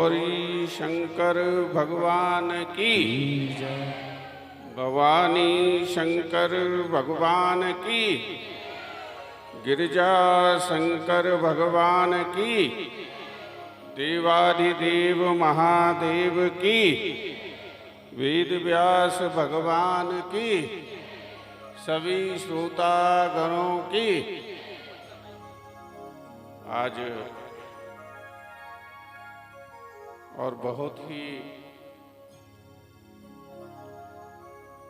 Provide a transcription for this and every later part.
गौरी शंकर भगवान की, भवानी शंकर भगवान की, गिरिजा शंकर भगवान की, देवाधिदेव महादेव की, वेद व्यास भगवान की, सभी श्रोतागणों की। आज और बहुत ही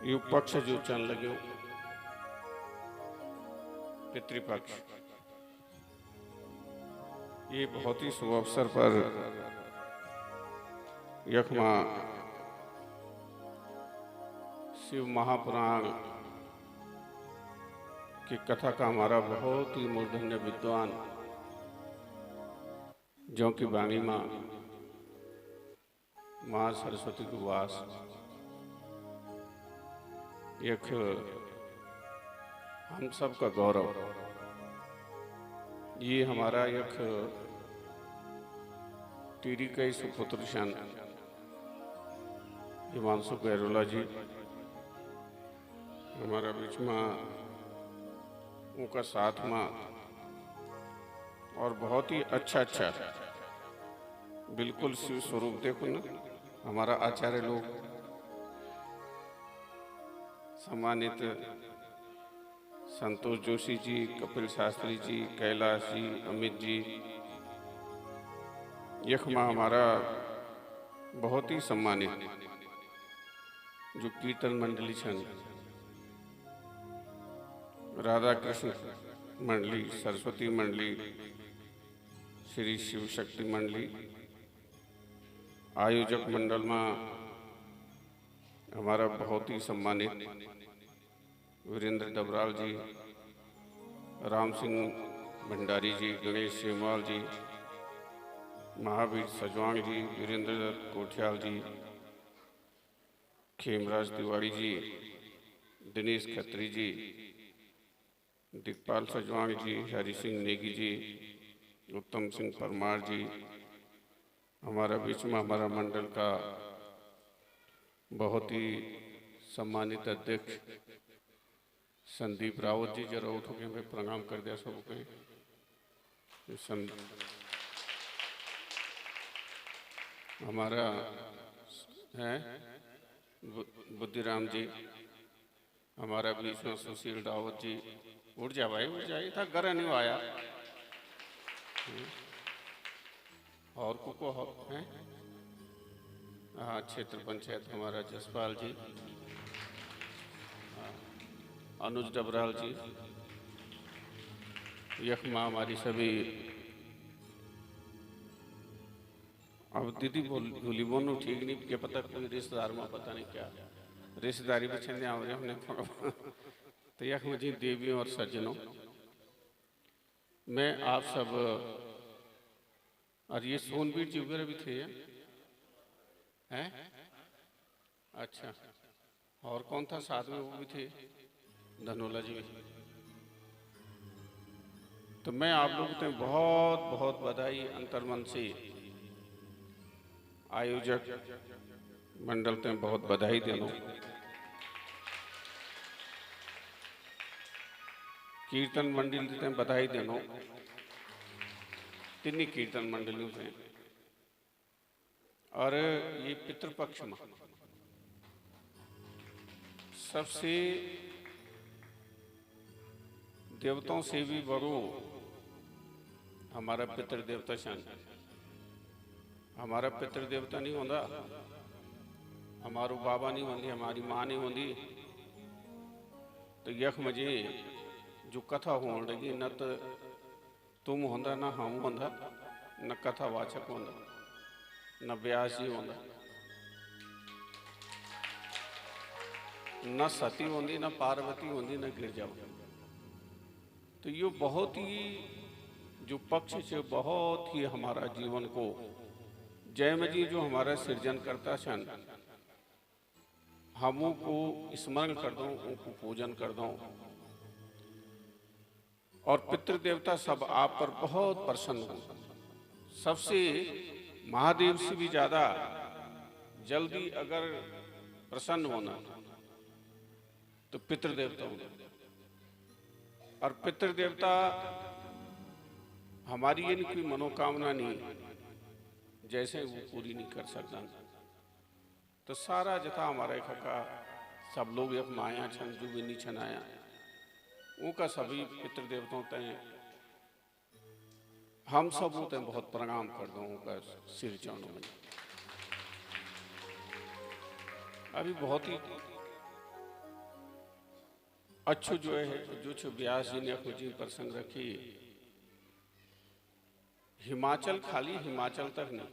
यु पक्ष जो चल लगे पितृपक्ष, ये बहुत ही शुभ अवसर पर यखमा शिव महापुराण की कथा का हमारा बहुत ही मूर्धन्य विद्वान जो कि वाणी माँ सरस्वती को वास एक हम सब का गौरव। ये हमारा एक टीरी कई सुपुत्र शन हिमांशु गैरोला जी हमारा बीच में उनका साथ में और बहुत ही अच्छा बिल्कुल शिव स्वरूप देखो ना हमारा आचार्य लोग सम्मानित संतोष जोशी जी, कपिल शास्त्री जी, कैलाश जी, अमित जी, यखमा हमारा बहुत ही सम्मानित जो कीर्तन मंडली छन, राधा कृष्ण मंडली, सरस्वती मंडली, श्री शिव शक्ति मंडली, आयोजक मंडल में हमारा बहुत ही सम्मानित वीरेंद्र डबराल जी, राम सिंह भंडारी जी, गणेश सेमवाल जी, महावीर सजवांग जी, वीरेंद्र कोठियाल जी, खेमराज तिवारी जी, दिनेश खत्री जी, दिखपाल सजवांग जी, हरि सिंह नेगी जी, उत्तम सिंह परमार जी, हमारा बीच में हमारा मंडल का बहुत ही सम्मानित अध्यक्ष संदीप रावत जी, जरा उठो के मैं प्रणाम कर दिया सबके। हमारा है बुद्धिराम जी, हमारा बीच में सुशील रावत जी, उठ जा भाई उठ जाए था घर नहीं आया। और को है हाँ क्षेत्र पंचायत हमारा जसपाल जी, अनुज डबराल जी, यखमा हमारी सभी अब दीदी भूली बोनो ठीक नहीं क्या पता कोई रिश्तेदार में पता नहीं क्या रिश्तेदारी भी छंदे आ रहे हमने तो यखमा जी देवियों और सज्जनों, मैं आप सब और ये सोनवीर जी वगैरह भी थे हैं? अच्छा और कौन था साथ में, वो भी थे धनोला जी भी। तो मैं आप लोगों को बहुत बहुत बधाई अंतर्मन से आयोजक मंडल ते बहुत बधाई देनो, कीर्तन मंडल ते बधाई देनो, तिन्नी कीर्तन मंडलियों से। और ये पितृपक्ष में सबसे देवताओं से भी बड़ो हमारा पितृदेवता शन। हमारा पितृदेवता नहीं होता, हमारो बाबा नहीं होंगी, हमारी माँ नहीं होंगी, तो यख मजे जो कथा हो लगी न तो तुम होंदा ना हम होंदा न कथावाचक होंदा न व्यास जी होंदा न सती होंदी न पार्वती होंदी न गिरजा होंदी। तो ये बहुत ही जो पक्ष से बहुत ही हमारा जीवन को जयम जी जो हमारा सृजन करता सन हम को स्मरण कर दो, उनको पूजन कर दो और पितृदेवता सब आप पर बहुत प्रसन्न हो। सबसे महादेव से भी ज्यादा जल्दी अगर प्रसन्न होना तो पितृदेवता होना। और पितृदेवता हमारी ये कोई मनोकामना नहीं जैसे वो पूरी नहीं कर सकता, तो सारा जथा हमारे का सब लोग एक माया छन जो भी नहीं छनाया उनका सभी पितृदेवताओं तय हम सब होते बहुत प्रणाम कर दो उनका सिर चरणों में। अभी बहुत ही अच्छो जो है जो व्यास जी ने खुद प्रसंग रखी, हिमाचल खाली हिमाचल तक नहीं,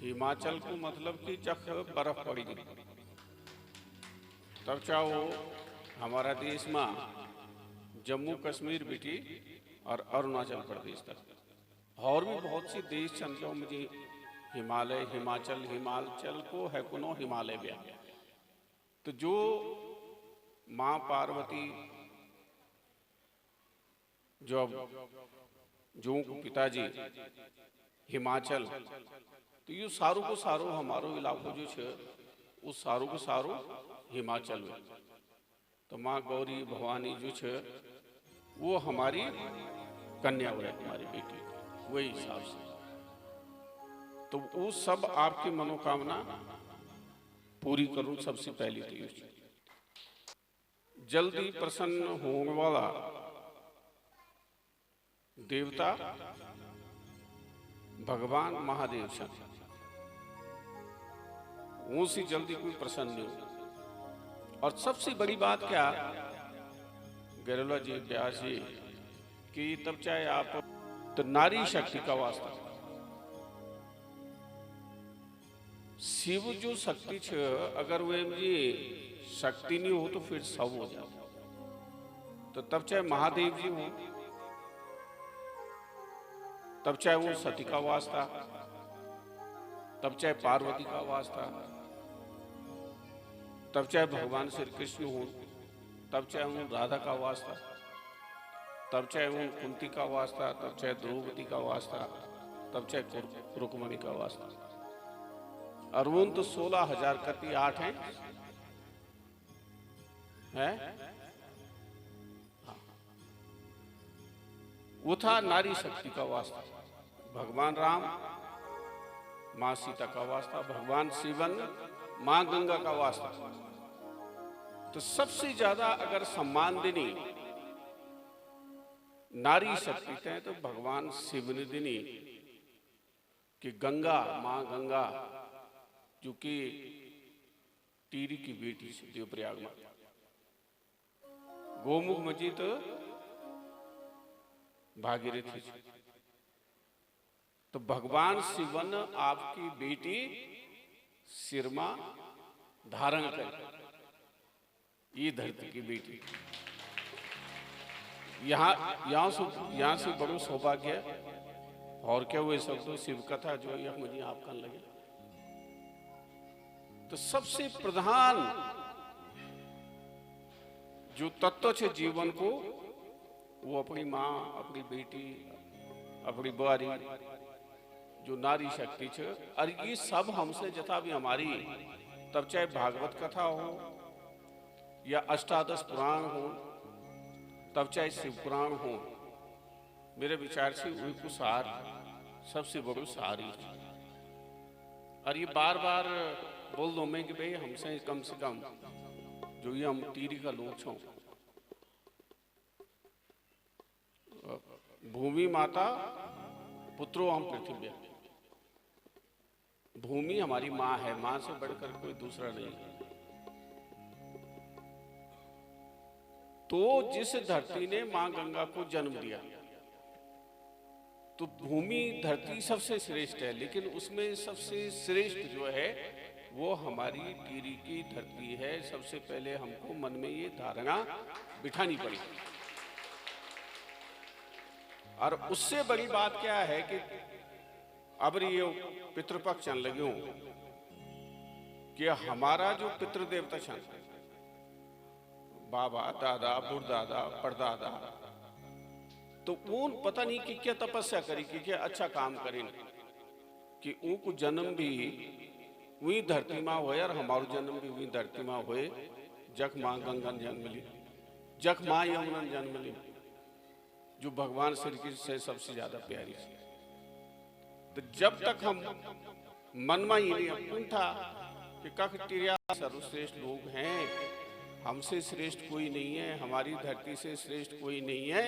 हिमाचल को मतलब कि जब बर्फ पड़ी तब चाहो हमारा देश में जम्मू कश्मीर बिटी और अरुणाचल प्रदेश तक और भी बहुत सी देश चंद्रों मुझे हिमालय हिमाचल हिमाचल को है कुनो हिमालय व्या। तो जो माँ पार्वती जो पिताजी हिमाचल, तो ये सारों को सारो हमारो इलाको जो है उस सारों को सारो हिमाचल में। तो माँ गौरी भवानी जो है वो हमारी कन्या है, हमारी बेटी वही हिसाब से। तो वो सब आपकी मनोकामना पूरी करूं सबसे पहली तो जल्दी प्रसन्न होने वाला देवता भगवान महादेव से उनसे जल्दी कोई प्रसन्न नहीं हो। और सबसे बड़ी बात क्या गैरोला जी व्यास जी कि तब चाहे आप तो नारी शक्ति का वास्ता शिव जो शक्ति छ अगर वे शक्ति नहीं हो तो फिर सब हो जाता। तो तब चाहे महादेव जी हो, तब चाहे वो सती का वास्ता, तब चाहे पार्वती का वास्ता, तब चाहे भगवान श्री कृष्ण हो, तब चाहे वो राधा का वास्ता, तब चाहे वो कुंती का वास्ता, तब चाहे द्रौपदी का वास्ता, तब चाहे रुक्मणी का वास्ता। और वो तो 16,000 कति 8 हैं हाँ। वो था नारी शक्ति का वास्ता, भगवान राम माँ सीता का वास्ता, भगवान शिवन माँ गंगा का वास्ता। तो सबसे ज्यादा अगर सम्मान देनी नारी शक्ति थे तो भगवान शिव ने देनी कि गंगा माँ गंगा जो कि टीरी की बेटी से देवप्रयाग में गोमुख मजी तो भागीरथी। तो भगवान शिवन आपकी बेटी सिरमा धारण कर ये धरती की बेटी यहाँ से बड़ो सौभाग्य और क्या हुए सब तो शिव कथा जो यह मुझे आप कर लगे। तो सबसे प्रधान जो तत्व छे जीवन को वो अपनी माँ अपनी बेटी अपनी बुआरी जो नारी शक्ति छे। और ये सब हमसे जथा भी हमारी तब चाहे भागवत कथा हो या अष्टादश पुराण हो तब चाहे शिव पुराण हो, मेरे विचार से वही को सार सबसे बड़ो सार ही। और ये बार बार बोल दो मैं कि भाई हमसे कम से कम जो ये हम तीरी का लोग छो भूमि माता पुत्रो हम पृथ्वी। भूमि हमारी माँ है, माँ से बढ़कर कोई दूसरा नहीं। तो जिस धरती ने माँ गंगा को जन्म दिया तो भूमि धरती सबसे श्रेष्ठ है, लेकिन उसमें सबसे श्रेष्ठ जो है वो हमारी टीरी की धरती है। सबसे पहले हमको मन में ये धारणा बिठानी पड़ी। और उससे बड़ी बात क्या है कि अब ये पितृपक्ष चल लगे हो कि हमारा जो पितृदेवता छन बाबा दादा बुरदादा परदादा, तो उन पता नहीं कि क्या तपस्या करी कि क्या अच्छा काम करें कि ऊको जन्म भी वही धरती माँ होए और हमारो जन्म भी वही धरती माँ होए जख माँ गंगन जन्म ली, जख माँ यमुनन जन्म ली, जो भगवान श्री कृष्ण से सबसे ज्यादा प्यारी थी। तो जब तक हम मन में ही नहीं था कि कख टिरिया सर्वश्रेष्ठ लोग हैं, हमसे श्रेष्ठ कोई नहीं है, हमारी धरती से श्रेष्ठ कोई नहीं है,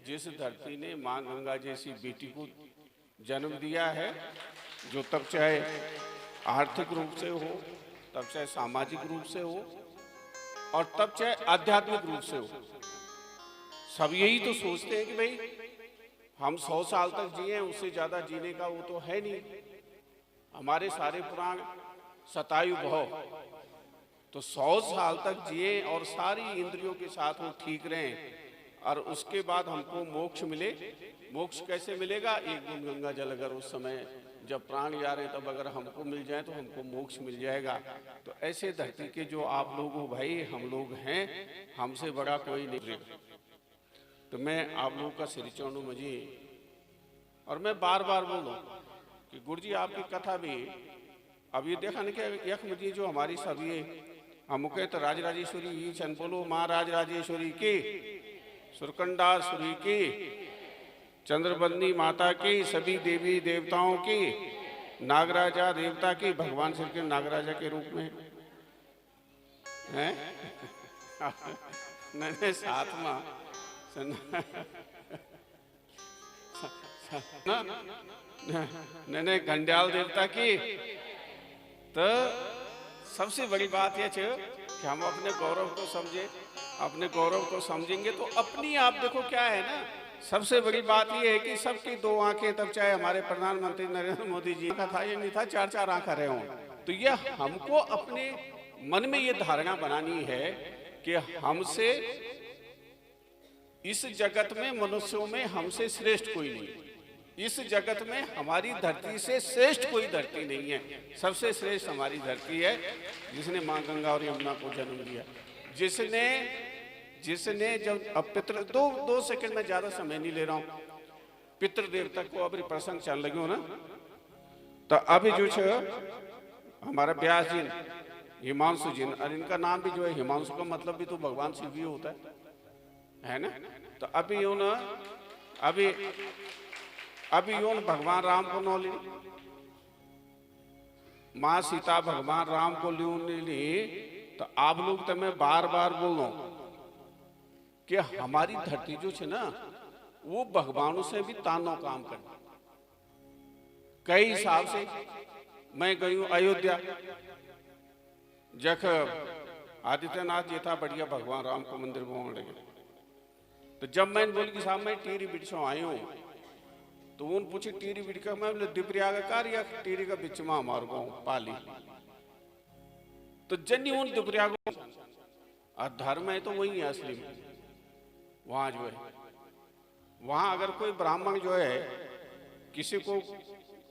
जिस धरती ने माँ गंगा जैसी बेटी को जन्म दिया है, जो तब चाहे आर्थिक रूप से हो, तब चाहे सामाजिक रूप से हो और तब चाहे आध्यात्मिक रूप से हो। सब यही तो सोचते हैं कि भाई हम 100 साल तक जिए, उससे ज्यादा जीने का वो तो है नहीं। हमारे सारे पुराण शतायु भव, तो 100 साल तक जिए और सारी इंद्रियों के साथ वो ठीक रहें और उसके बाद हमको मोक्ष मिले। मोक्ष कैसे मिलेगा? एक बूंद गंगा जल अगर उस समय जब प्राण जा रहे हैं तब अगर हमको मिल जाए तो हमको मोक्ष मिल जाएगा। तो ऐसे धरती के जो आप लोग हो भाई, हम लोग हैं, हमसे बड़ा कोई नहीं। तो मैं आप लोगों का सिर चौंडू मजी, और मैं बार बार बोलूं कि गुरु जी आपकी कथा भी अब ये देखा नहीं कि यख मजी जो हमारी सब ये हम कहे तो राजराजेश्वरी ये चन बोलो माँ राजराजेश्वरी की, सुरकंडासुरी की, चंद्रबंदी माता की, सभी देवी देवताओं की, नागराजा देवता की, भगवान श्री कृष्ण नागराजा के रूप में हैं। मैंने साथ में नहीं घंडियाल देवता की। तो सबसे बड़ी बात यह है कि हम अपने गौरव को समझे, अपने गौरव को समझेंगे तो अपनी आप देखो क्या है ना, सबसे बड़ी बात यह है कि सबकी 2 आंखें, तब चाहे हमारे प्रधानमंत्री नरेंद्र मोदी जी का था, ये नहीं था 4-4 आंखें रहे हों। तो यह हमको अपने मन में ये धारणा बनानी है कि हमसे इस जगत में, मनुष्यों में हमसे श्रेष्ठ कोई नहीं, इस जगत में हमारी धरती से श्रेष्ठ कोई धरती नहीं है। सबसे श्रेष्ठ हमारी धरती है जिसने माँ गंगा और यमुना को जन्म दिया, जिसने जब अब पितृ 2 सेकंड में ज्यादा समय नहीं ले रहा हूं, पितृ देवता को अभी प्रसंग चल लगे हो ना। तो अभी जो हमारा व्यास जी, हिमांशु जी, और इनका नाम भी जो है हिमांशु का मतलब भी तो भगवान शिव ही होता है ना। तो अभी यूं ना, अभी यूं भगवान राम को नौ ली, माँ सीता भगवान राम को ली। तो आप लोग तो मैं बार बार बोलो कि हमारी धरती जो है ना वो भगवानों से भी तानो काम कर कई हिसाब से। मैं गई हूँ अयोध्या, जख आदित्यनाथ जी था, बढ़िया भगवान राम को मंदिर बनाने लगे। तो जब मैंने बोली कि साहब मैं टीरी बिटसों आई हूँ, तो उन पूछी टीरी बिट का, मैं बोले दिपरिया का कार्य या टीरी का बिच में हमारे गाँव पाली। तो जन्नी उन दिपरिया को और धर्म है तो वही है असली में। वहां जो है, वहां अगर कोई ब्राह्मण जो है किसी को,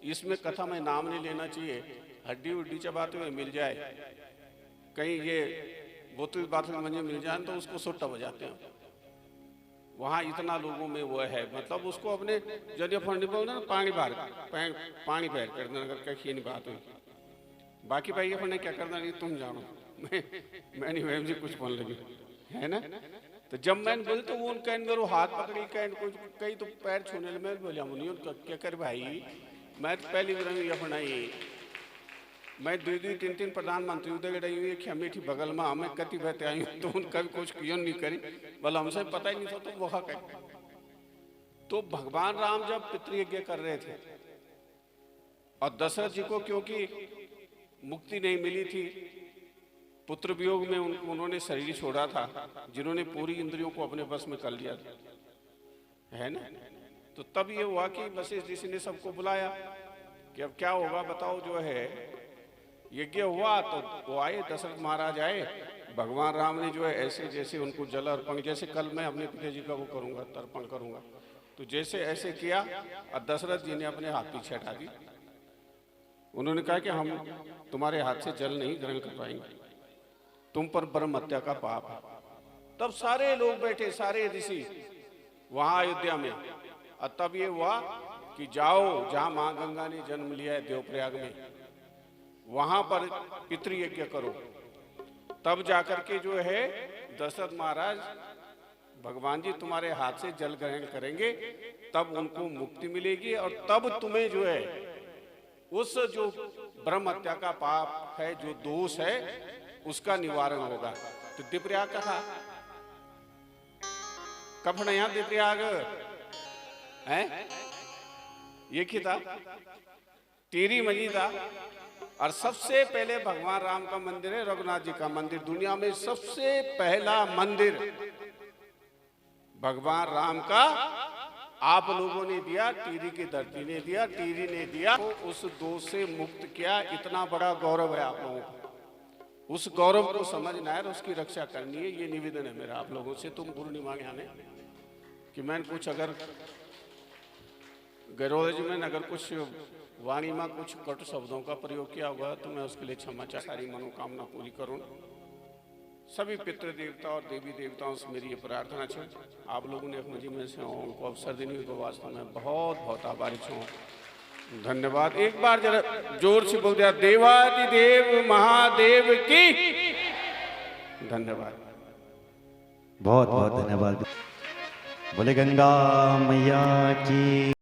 इसमें कथा में नाम नहीं लेना चाहिए, हड्डी उड्डी चबाते हुए मिल जाए, कहीं ये बोतल बातल मंजे मिल जाए तो उसको सुट्टा बजाते हैं। वहाँ इतना लोगों में वो है, मतलब उसको अपने जरिए फंड बोलना पानी बाहर पानी पैर कर देना करके खीनी बात हुई। बाकी भाई अपने क्या करना नहीं तुम जानो, मैं नहीं वह जी कुछ बोलने लगी है ना। तो जब मैंने बोली तो वो उनका मेरे हाथ पकड़ी कुछ कई तो पैर छूने लगे। मैं बोलिया मुनि उनका क्या कर भाई, मैं तो पहली बार ये अपनाई, मैं 2-3 प्रधानमंत्री उधर गई हुई है मीठी बगल में, हमें कति बहते आई हूँ तो उनका भी कुछ क्यों नहीं करी, बोला हमसे पता ही नहीं था। तो वह कह, तो भगवान राम जब पितृयज्ञ कर रहे थे और दशरथ जी को क्योंकि मुक्ति नहीं मिली थी, पुत्र वियोग में उन्होंने शरीर छोड़ा था, जिन्होंने पूरी इंद्रियों को अपने बस में कर लिया था, है ना। तो तब ये हुआ कि वशिष्ठ ऋषि ने सबको बुलाया कि अब क्या होगा बताओ। जो है यज्ञ हुआ तो वो आए, दशरथ महाराज आए, भगवान राम ने जो है ऐसे जैसे उनको जल अर्पण, जैसे कल मैं अपने पिताजी का वो करूंगा तर्पण करूंगा, तो जैसे ऐसे किया और दशरथ जी ने अपने हाथ पीछे हटा दी। उन्होंने कहा कि हम तुम्हारे हाथ से जल नहीं ग्रहण कर पाएंगे, तुम पर ब्रह्म हत्या का पाप है। तब सारे लोग बैठे, सारे ऋषि वहां अयोध्या में, और तब ये हुआ कि जाओ जहां मां गंगा ने जन्म लिया है देवप्रयाग में, वहां पर पितृयज्ञ करो। तब जाकर के जो है दशरथ महाराज भगवान जी तुम्हारे हाथ से जल ग्रहण करेंगे, तब उनको मुक्ति मिलेगी और तब तुम्हें जो है उस जो ब्रह्म हत्या का पाप है, जो दोष है, उसका निवारण होगा। तो दिप्रयाग कहा कफन यहां दिप्रयाग है, ये की था टेरी मजी था। और सबसे पहले भगवान राम का मंदिर है, रघुनाथ जी का मंदिर। दुनिया में सबसे पहला मंदिर भगवान राम का आप लोगों ने दिया, टीरी की धरती ने दिया, टीरी ने दिया, तो उस दोष से मुक्त किया। इतना बड़ा गौरव है आप लोगों को, उस गौरव को समझना है और उसकी रक्षा करनी है। ये निवेदन है मेरा आप लोगों से। तुम गुरु निमांगे आने कि मैंने कुछ अगर गैरोज में अगर कुछ वाणी में कुछ कटु शब्दों का प्रयोग किया हुआ तो मैं उसके लिए क्षमा चाहता, सारी मनोकामना पूरी करूं। सभी पितृ देवता और देवी देवताओं से मेरी ये प्रार्थना है, आप लोगों ने मुझे में से उनको अवसर देने को वास्तव में बहुत बहुत आभारी हूँ। धन्यवाद। एक बार जरा जोर से बोल दिया देवादिदेव महादेव की धन्यवाद। बहुत बहुत धन्यवाद। बोले गंगा मैया की।